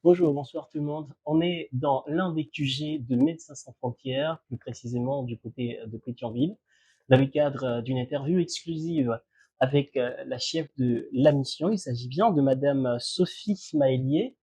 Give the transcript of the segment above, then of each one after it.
Bonjour, bonsoir tout le monde. On est dans l'un des QG de Médecins sans frontières, plus précisément du côté de Pétionville, dans le cadre d'une interview exclusive avec la chef de la mission. Il s'agit bien de Madame Sophie Smaélier,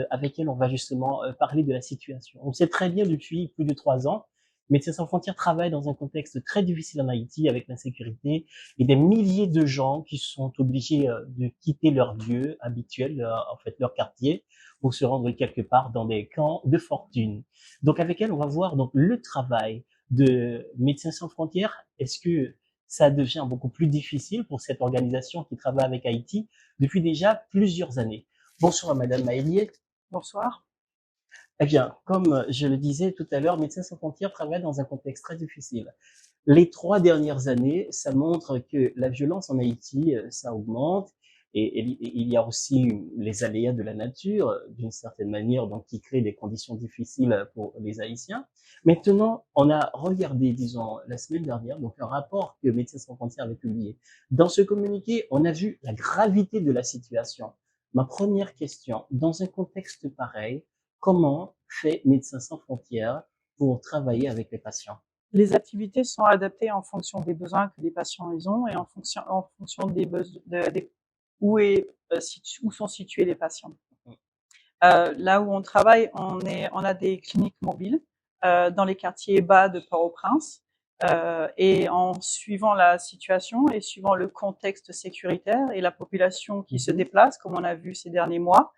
avec elle on va justement parler de la situation. On sait très bien depuis plus de 3 ans, Médecins sans frontières travaille dans un contexte très difficile en Haïti avec l'insécurité et des milliers de gens qui sont obligés de quitter leur lieu habituel, en fait leur quartier, pour se rendre quelque part dans des camps de fortune. Donc avec elle, on va voir donc le travail de Médecins sans frontières. Est-ce que ça devient beaucoup plus difficile pour cette organisation qui travaille avec Haïti depuis déjà plusieurs années? Bonsoir Madame Maëlier. Bonsoir. Eh bien, comme je le disais tout à l'heure, Médecins sans frontières travaille dans un contexte très difficile. Les 3 dernières années, ça montre que la violence en Haïti, ça augmente et il y a aussi les aléas de la nature, d'une certaine manière, donc qui créent des conditions difficiles pour les Haïtiens. Maintenant, on a regardé, disons, la semaine dernière, donc un rapport que Médecins sans frontières avait publié. Dans ce communiqué, on a vu la gravité de la situation. Ma première question, dans un contexte pareil, comment fait Médecins sans frontières pour travailler avec les patients? Les activités sont adaptées en fonction des besoins que les patients ils ont et en fonction des besoins, où sont situés les patients. Là où on travaille, on a des cliniques mobiles dans les quartiers bas de Port-au-Prince. Et en suivant la situation et suivant le contexte sécuritaire et la population qui se déplace, comme on a vu ces derniers mois,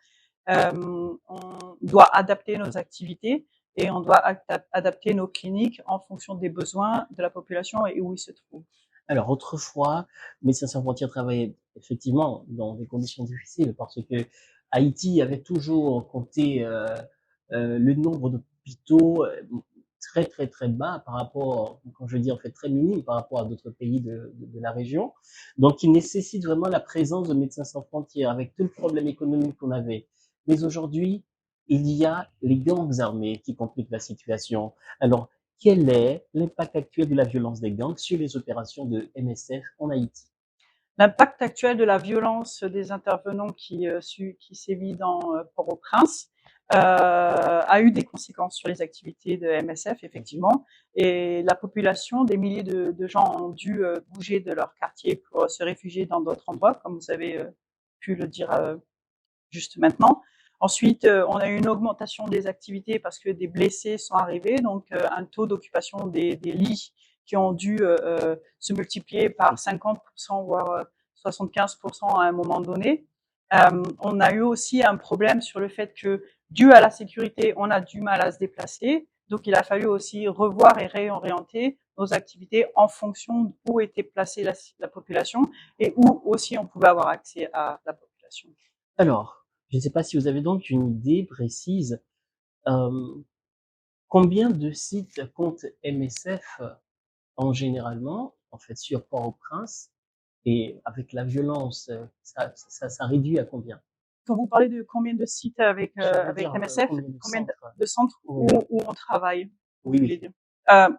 on doit adapter nos activités et on doit adapter nos cliniques en fonction des besoins de la population et où ils se trouvent. Alors autrefois, Médecins sans frontières travaillait effectivement dans des conditions difficiles parce que Haïti avait toujours compté le nombre d'hôpitaux très très très bas par rapport, quand je dis en fait très minime par rapport à d'autres pays de la région. Donc il nécessite vraiment la présence de Médecins sans frontières avec tout le problème économique qu'on avait. Mais aujourd'hui, il y a les gangs armés qui compliquent la situation. Alors quel est l'impact actuel de la violence des gangs sur les opérations de MSF en Haïti? L'impact actuel de la violence des intervenants qui sévit dans Port-au-Prince a eu des conséquences sur les activités de MSF, effectivement, et la population, des milliers de gens ont dû bouger de leur quartier pour se réfugier dans d'autres endroits, comme vous avez pu le dire juste maintenant. Ensuite, on a eu une augmentation des activités parce que des blessés sont arrivés, donc un taux d'occupation des lits qui ont dû se multiplier par 50%, voire 75% à un moment donné. On a eu aussi un problème sur le fait que, dû à la sécurité, on a du mal à se déplacer. Donc, il a fallu aussi revoir et réorienter nos activités en fonction d'où était placée la population et où aussi on pouvait avoir accès à la population. Alors, je ne sais pas si vous avez donc une idée précise. euh, Combien de sites compte MSF en généralement, en fait, sur Port-au-Prince et avec la violence, ça réduit à combien? Quand vous parlez de combien de sites J'allais avec dire MSF, combien de combien centres? de centres Oui, où on travaille, vous oui, voulez oui. dire. Euh,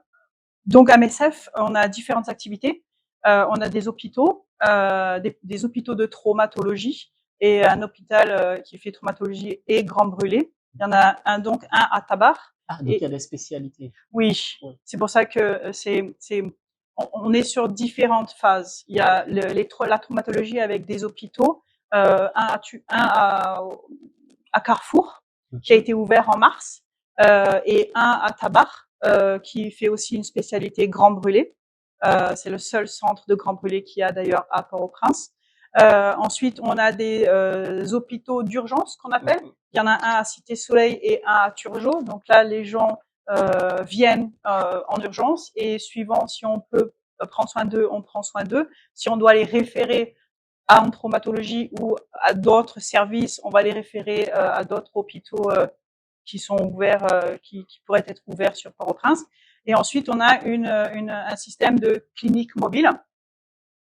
donc à MSF, on a différentes activités. On a des hôpitaux, des hôpitaux de traumatologie et un hôpital qui fait traumatologie et grand brûlé. Il y en a un à Tabar. Ah, donc il y a Et des spécialités. oui, Oui. c'est pour ça que on est sur différentes phases. Il y a la traumatologie avec des hôpitaux, à Carrefour, qui a été ouvert en mars, et un à Tabar, qui fait aussi une spécialité grand brûlé. C'est le seul centre de grand brûlé qu'il y a d'ailleurs à Port-au-Prince. Ensuite, on a des hôpitaux d'urgence qu'on appelle. Il y en a un à Cité-Soleil et un à Turgot. Donc là, les gens viennent en urgence et suivant si on peut prendre soin d'eux, on prend soin d'eux. Si on doit les référer à une traumatologie ou à d'autres services, on va les référer à d'autres hôpitaux qui sont ouverts, qui pourraient être ouverts sur Port-au-Prince. Et ensuite, on a un système de cliniques mobiles.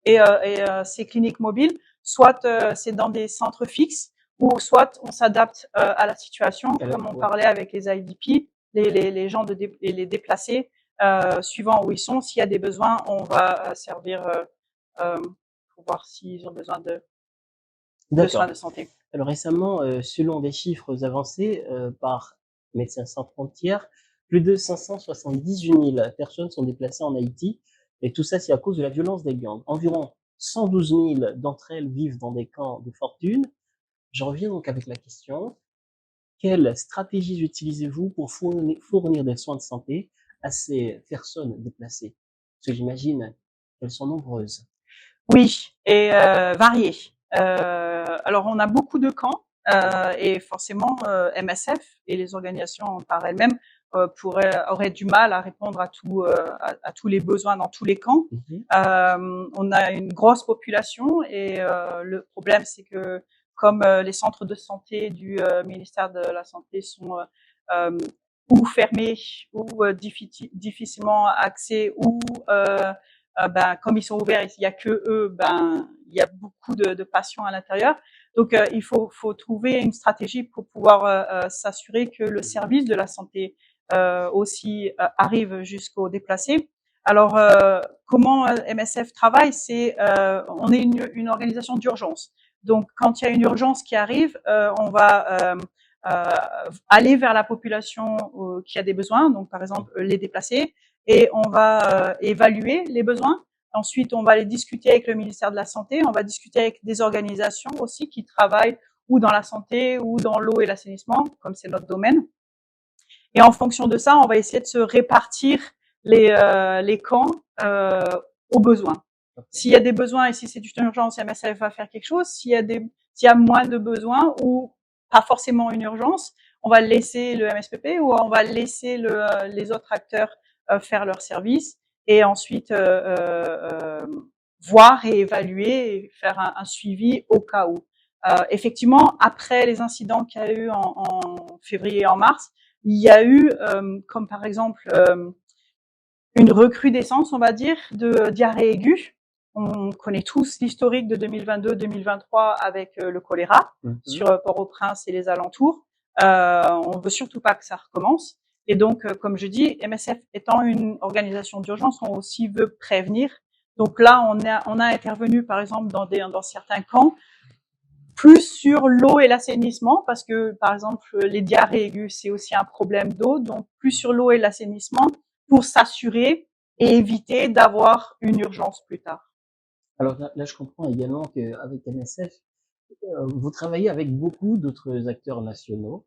Ces cliniques mobiles, soit c'est dans des centres fixes, ou soit on s'adapte à la situation, comme on parlait avec les IDP, les gens les déplacés, suivant où ils sont. S'il y a des besoins, on va servir pour voir s'ils ont besoin de soins D'accord. de santé. Alors récemment, selon des chiffres avancés par Médecins sans frontières, plus de 578 000 personnes sont déplacées en Haïti, et tout ça, c'est à cause de la violence des gangs. Environ 112 000 d'entre elles vivent dans des camps de fortune. J'en reviens donc avec la question, quelles stratégies utilisez-vous pour fournir des soins de santé à ces personnes déplacées? Parce que j'imagine qu'elles sont nombreuses. Oui, et variées. Alors, on a beaucoup de camps et forcément, MSF et les organisations par elles-mêmes auraient du mal à répondre à tous les besoins dans tous les camps. On a une grosse population et le problème, c'est que comme les centres de santé du ministère de la Santé sont ou fermés ou difficilement accès ou comme ils sont ouverts, il y a que eux, il y a beaucoup de patients à l'intérieur. Donc il faut trouver une stratégie pour pouvoir s'assurer que le service de la santé aussi arrive jusqu'aux déplacés. Alors comment MSF travaille, c'est on est une organisation d'urgence. Donc quand il y a une urgence qui arrive, on va aller vers la population qui a des besoins, donc par exemple les déplacés, et on va évaluer les besoins. Ensuite, on va les discuter avec le ministère de la Santé, on va discuter avec des organisations aussi qui travaillent ou dans la santé ou dans l'eau et l'assainissement, comme c'est notre domaine. Et en fonction de ça, on va essayer de se répartir les camps aux besoins. S'il y a des besoins et si c'est une urgence, MSF va faire quelque chose. S'il y a moins de besoins ou pas forcément une urgence, on va laisser le MSPP ou on va laisser les autres acteurs faire leur service et ensuite voir et évaluer et faire un suivi au cas où. Effectivement, après les incidents qu'il y a eu en février et en mars, il y a eu, comme par exemple, une recrudescence, on va dire, de diarrhée aiguë. On connaît tous l'historique de 2022-2023 avec le choléra sur Port-au-Prince et les alentours. On veut surtout pas que ça recommence. Et donc, comme je dis, MSF étant une organisation d'urgence, on aussi veut prévenir. Donc là, on a intervenu, par exemple, dans certains camps, plus sur l'eau et l'assainissement, parce que, par exemple, les diarrhées aiguës, c'est aussi un problème d'eau. Donc, plus sur l'eau et l'assainissement pour s'assurer et éviter d'avoir une urgence plus tard. Alors là, je comprends également qu'avec MSF, vous travaillez avec beaucoup d'autres acteurs nationaux,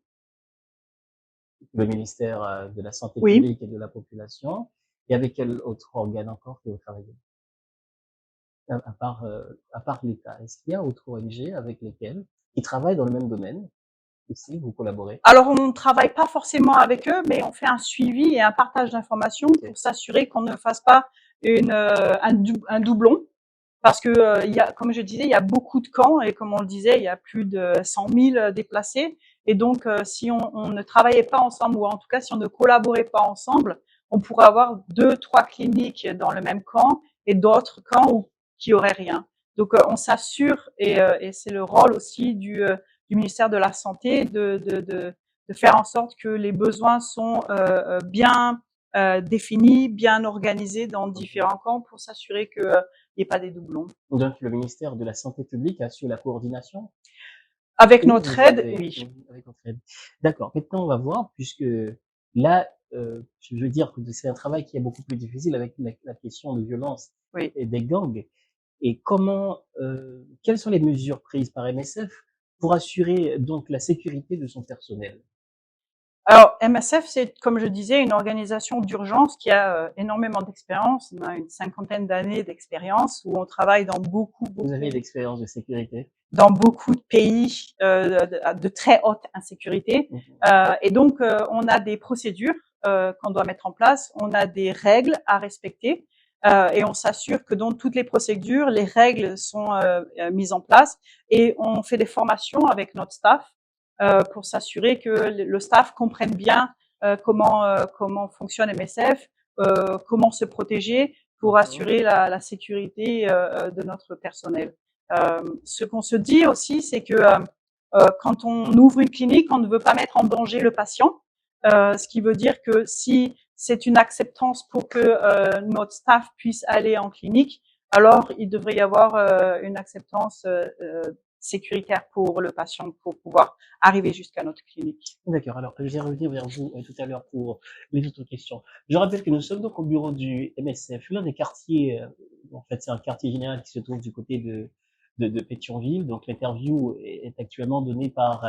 le ministère de la Santé publique et de la Population, et avec quel autre organe encore que vous travaillez? À part l'État, est-ce qu'il y a autre ONG avec lesquelles qui travaillent dans le même domaine? Ici, vous collaborez? Alors, on ne travaille pas forcément avec eux, mais on fait un suivi et un partage d'informations pour s'assurer qu'on ne fasse pas un doublon. Parce que il y a, comme je disais, il y a beaucoup de camps et comme on le disait, il y a plus de 100 000 déplacés. Et donc, si on ne travaillait pas ensemble, ou en tout cas si on ne collaborait pas ensemble, on pourrait avoir 2-3 cliniques dans le même camp et d'autres camps où qui auraient rien. Donc, on s'assure et c'est le rôle aussi du ministère de la Santé de faire en sorte que les besoins sont bien définis, bien organisés dans différents camps pour s'assurer que il n'y ait pas des doublons. Donc, le ministère de la Santé publique assure la coordination? Avec notre aide, oui. Avec votre aide. D'accord. Maintenant, on va voir, puisque là, je veux dire que c'est un travail qui est beaucoup plus difficile avec la question de violence et des gangs. Et quelles sont les mesures prises par MSF pour assurer donc la sécurité de son personnel? Alors, MSF, c'est, comme je disais, une organisation d'urgence qui a énormément d'expérience. On a une 50aine d'années d'expérience où on travaille dans beaucoup. Vous avez d'expérience de sécurité? Dans beaucoup de pays de très haute insécurité. Et donc, on a des procédures qu'on doit mettre en place. On a des règles à respecter. Et on s'assure que dans toutes les procédures, les règles sont mises en place. Et on fait des formations avec notre staff pour s'assurer que le staff comprenne bien comment fonctionne MSF, comment se protéger pour assurer la sécurité de notre personnel. Ce qu'on se dit aussi, c'est que quand on ouvre une clinique, on ne veut pas mettre en danger le patient, ce qui veut dire que si c'est une acceptance pour que notre staff puisse aller en clinique, alors il devrait y avoir une acceptance sécuritaire pour le patient pour pouvoir arriver jusqu'à notre clinique. D'accord. Alors, je vais revenir vers vous tout à l'heure pour les autres questions. Je rappelle que nous sommes donc au bureau du MSF, l'un des quartiers, en fait, c'est un quartier général qui se trouve du côté de Pétionville. Donc, l'interview est actuellement donnée par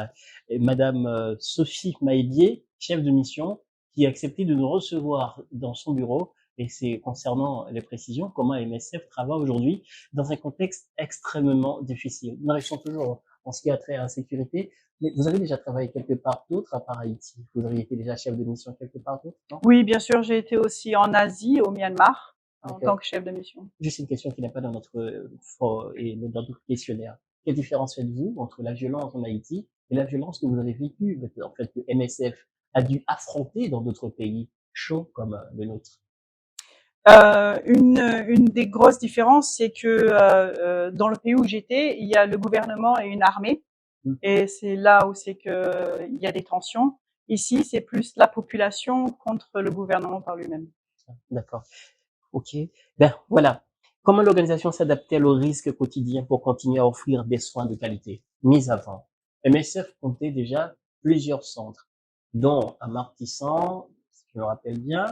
Madame Sophie Maélier, chef de mission, qui a accepté de nous recevoir dans son bureau. Et c'est concernant les précisions, comment MSF travaille aujourd'hui dans un contexte extrêmement difficile. Nous restons toujours en ce qui a trait à la sécurité. Mais vous avez déjà travaillé quelque part d'autre à part Haïti? Vous auriez été déjà chef de mission quelque part d'autre, non? Oui, bien sûr, j'ai été aussi en Asie, au Myanmar, en tant que chef de mission. Juste une question qui n'est pas dans notre dans notre questionnaire. Quelle différence faites-vous entre la violence en Haïti et la violence que vous avez vécue, en fait, que MSF a dû affronter dans d'autres pays chauds comme le nôtre? Une des grosses différences, c'est que dans le pays où j'étais, il y a le gouvernement et une armée, et c'est là où c'est que il y a des tensions. Ici, c'est plus la population contre le gouvernement par lui-même. D'accord. Ok. Ben voilà. Comment l'organisation s'adaptait-elle aux risques quotidiens pour continuer à offrir des soins de qualité? Mis avant, MSF comptait déjà plusieurs centres, dont à Martissant, si je me rappelle bien.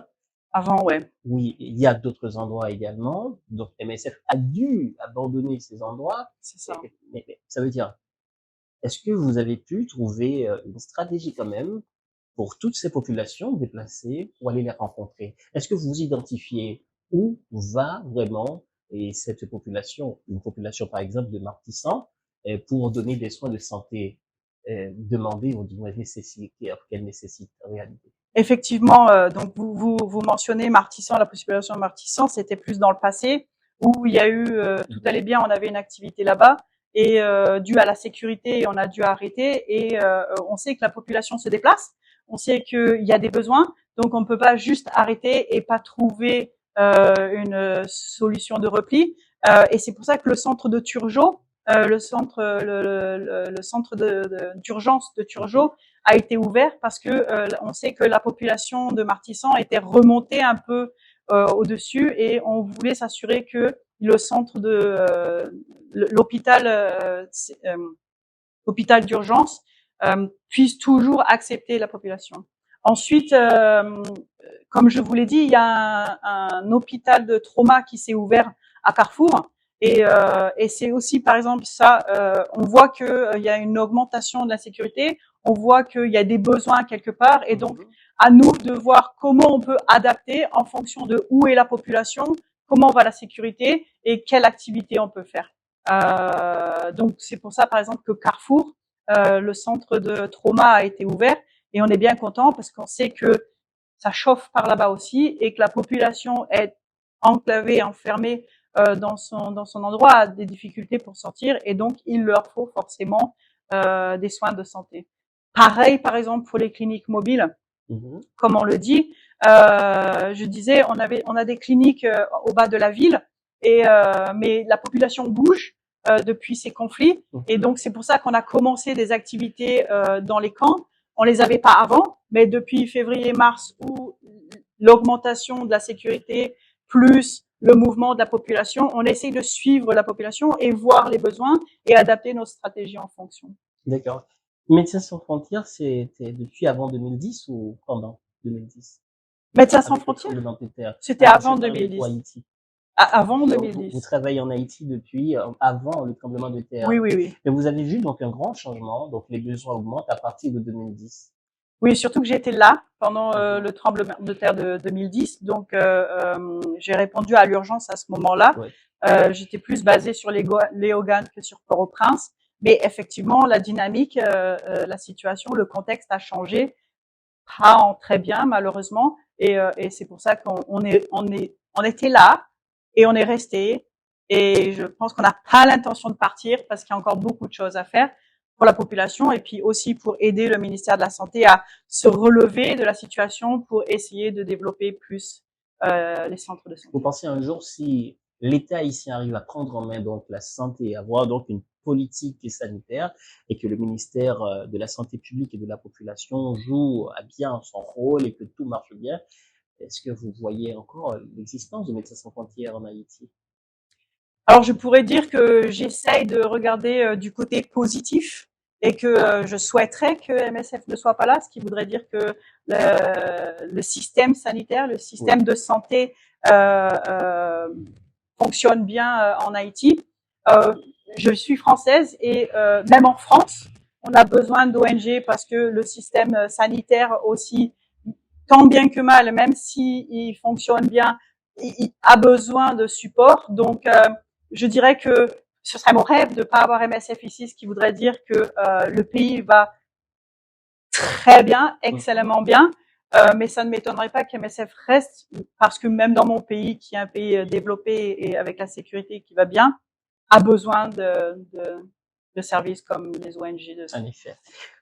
Avant, ouais. Oui, il y a d'autres endroits également. Donc MSF a dû abandonner ces endroits. C'est ça. Mais ça veut dire, est-ce que vous avez pu trouver une stratégie quand même pour toutes ces populations déplacées pour aller les rencontrer? Est-ce que vous identifiez où va vraiment et cette population, une population par exemple de Martissant, pour donner des soins de santé demandés ou nécessités, qu'elle nécessite en réalité? Effectivement, donc vous mentionnez Martissant, la population de Martissant, c'était plus dans le passé où il y a eu tout allait bien, on avait une activité là-bas et dû à la sécurité, on a dû arrêter et on sait que la population se déplace, on sait qu'il y a des besoins, donc on peut pas juste arrêter et pas trouver une solution de repli. Et c'est pour ça que le centre de Turgeot, le centre d'urgence de Turgeot a été ouvert parce que on sait que la population de Martissant était remontée un peu au-dessus et on voulait s'assurer que le centre de l'hôpital d'urgence puisse toujours accepter la population. Ensuite, comme je vous l'ai dit, il y a un hôpital de trauma qui s'est ouvert à Carrefour. Et c'est aussi, par exemple, ça, on voit qu'il y a une augmentation de la sécurité, on voit qu'il y a des besoins quelque part, et donc à nous de voir comment on peut adapter en fonction de où est la population, comment va la sécurité et quelle activité on peut faire. Donc c'est pour ça, par exemple, que Carrefour, le centre de trauma a été ouvert, et on est bien content parce qu'on sait que ça chauffe par là-bas aussi et que la population est enclavée, enfermée dans son endroit, a des difficultés pour sortir, et donc il leur faut forcément des soins de santé. Pareil, par exemple, pour les cliniques mobiles, comme on le dit, je disais, on a des cliniques au bas de la ville, et mais la population bouge depuis ces conflits, et donc c'est pour ça qu'on a commencé des activités dans les camps. On les avait pas avant, mais depuis février-mars, où l'augmentation de la sécurité plus le mouvement de la population, on essaie de suivre la population et voir les besoins et adapter nos stratégies en fonction. D'accord. Médecins sans frontières, c'était depuis avant 2010 ou pendant 2010? Médecins sans frontières, c'était avant 2010. Avant 2010. Vous travaillez en Haïti depuis avant le tremblement de terre. Oui, oui, oui. Mais vous avez vu donc un grand changement, donc les besoins augmentent à partir de 2010. Oui, surtout que j'étais là pendant le tremblement de terre de 2010, donc j'ai répondu à l'urgence à ce moment-là. Oui. J'étais plus basée sur Léogâne que sur Port-au-Prince, mais effectivement la dynamique, la situation, le contexte a changé, pas en très bien malheureusement, et c'est pour ça qu'on était là et on est resté. Et je pense qu'on n'a pas l'intention de partir parce qu'il y a encore beaucoup de choses à faire pour la population et puis aussi pour aider le ministère de la Santé à se relever de la situation pour essayer de développer plus les centres de santé. Vous pensez un jour, si l'État ici arrive à prendre en main donc la santé, avoir donc une politique sanitaire et que le ministère de la Santé publique et de la population joue à bien son rôle et que tout marche bien, est-ce que vous voyez encore l'existence de Médecins sans frontières en Haïti? Alors, je pourrais dire que j'essaye de regarder du côté positif et que je souhaiterais que MSF ne soit pas là, ce qui voudrait dire que le système sanitaire, le Oui. système de santé fonctionne bien en Haïti. Euh, je suis française et même en France, on a besoin d'ONG parce que le système sanitaire aussi, tant bien que mal, même s'il fonctionne bien, il a besoin de support. Donc, je dirais que ce serait mon rêve de ne pas avoir MSF ici, ce qui voudrait dire que le pays va très bien, excellemment bien. Mais ça ne m'étonnerait pas qu'MSF reste, parce que même dans mon pays, qui est un pays développé et avec la sécurité qui va bien, a besoin de services comme les ONG de En santé. effet.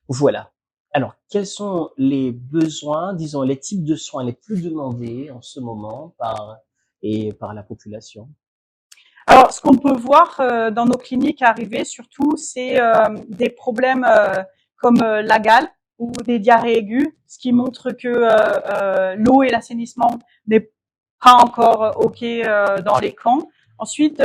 Voilà. Alors, quels sont les besoins, disons, les types de soins les plus demandés en ce moment par la population? Alors, ce qu'on peut voir dans nos cliniques arriver, surtout, c'est des problèmes comme la gale ou des diarrhées aiguës, ce qui montre que l'eau et l'assainissement n'est pas encore OK dans les camps. Ensuite,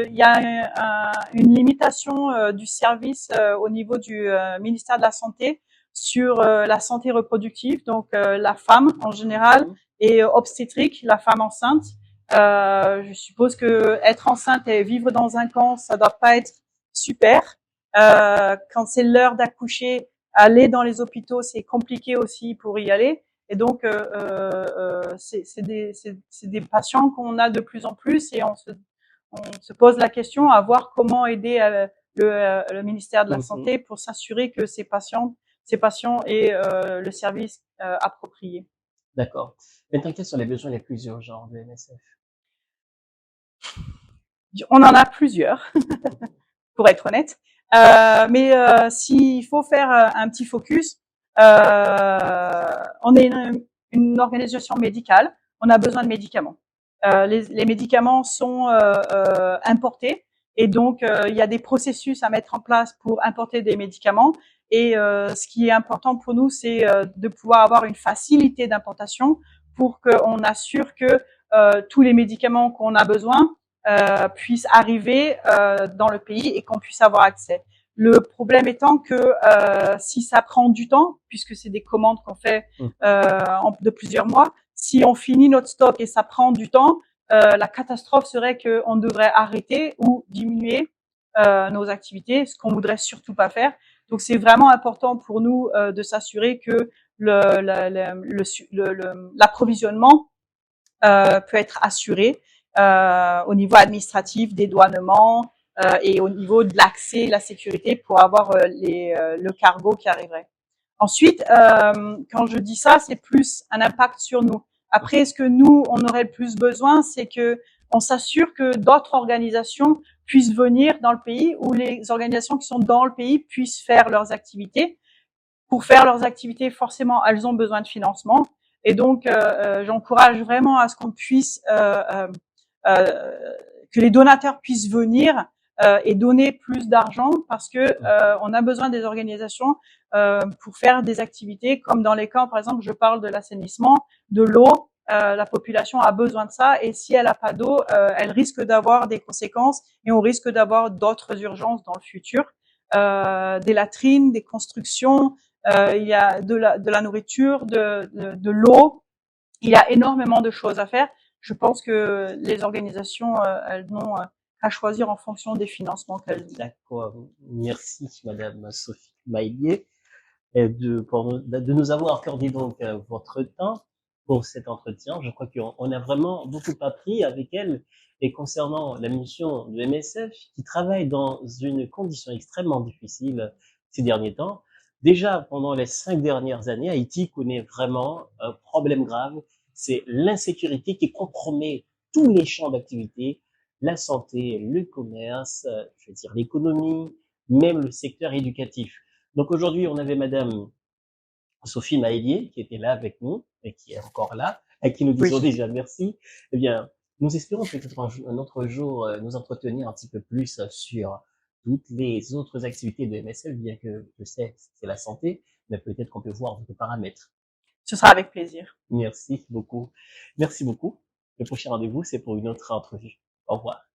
il y a une limitation du service au niveau du ministère de la Santé sur la santé reproductive, donc la femme en général, et obstétrique, la femme enceinte. Je suppose que être enceinte et vivre dans un camp, ça doit pas être super. Quand c'est l'heure d'accoucher, aller dans les hôpitaux, c'est compliqué aussi pour y aller. Et donc, c'est des patients qu'on a de plus en plus et on se pose la question à voir comment aider le ministère de la Mhm. Santé pour s'assurer que ces patients aient le service approprié. D'accord. Maintenant, quels sont les besoins les plus urgents de MSF? On en a plusieurs, pour être honnête. Mais s'il faut faire un petit focus, on est une organisation médicale, on a besoin de médicaments. Les médicaments sont importés et donc il y a des processus à mettre en place pour importer des médicaments. Et ce qui est important pour nous, c'est de pouvoir avoir une facilité d'importation pour qu'on assure que tous les médicaments qu'on a besoin puissent arriver dans le pays et qu'on puisse avoir accès. Le problème étant que si ça prend du temps, puisque c'est des commandes qu'on fait de plusieurs mois, si on finit notre stock et ça prend du temps, la catastrophe serait qu'on devrait arrêter ou diminuer nos activités, ce qu'on voudrait surtout pas faire. Donc c'est vraiment important pour nous de s'assurer que l'approvisionnement peut être assuré au niveau administratif, des douanements et au niveau de l'accès, la sécurité pour avoir le cargo qui arriverait. Ensuite, quand je dis ça, c'est plus un impact sur nous. Après, ce que nous, on aurait le plus besoin, c'est que on s'assure que d'autres organisations puissent venir dans le pays, ou les organisations qui sont dans le pays puissent faire leurs activités. Pour faire leurs activités, forcément, elles ont besoin de financement. Et donc, j'encourage vraiment à ce qu'on puisse, que les donateurs puissent venir et donner plus d'argent, parce que on a besoin des organisations pour faire des activités comme dans les camps. Par exemple, je parle de l'assainissement, de l'eau. La population a besoin de ça, et si elle n'a pas d'eau, elle risque d'avoir des conséquences et on risque d'avoir d'autres urgences dans le futur. Des latrines, des constructions, il y a de la nourriture, de l'eau. Il y a énormément de choses à faire. Je pense que les organisations, elles n'ont qu'à choisir en fonction des financements qu'elles ont. D'accord. Merci, Madame Sophie Maillier, de nous avoir accordé donc votre temps pour cet entretien. Je crois qu'on a vraiment beaucoup appris avec elle, et concernant la mission de MSF qui travaille dans une condition extrêmement difficile ces derniers temps. Déjà, pendant les 5 dernières années, Haïti connaît vraiment un problème grave. C'est l'insécurité qui compromet tous les champs d'activité, la santé, le commerce, je veux dire l'économie, même le secteur éducatif. Donc aujourd'hui, on avait Madame Sophie Maélier qui était là avec nous et qui est encore là, à qui nous disons Oui. déjà merci. Eh bien, nous espérons peut-être un autre jour nous entretenir un petit peu plus sur toutes les autres activités de MSF, bien que je sais c'est la santé, mais peut-être qu'on peut voir d'autres paramètres. Ce sera avec plaisir. Merci beaucoup. Merci beaucoup. Le prochain rendez-vous, c'est pour une autre entrevue. Au revoir.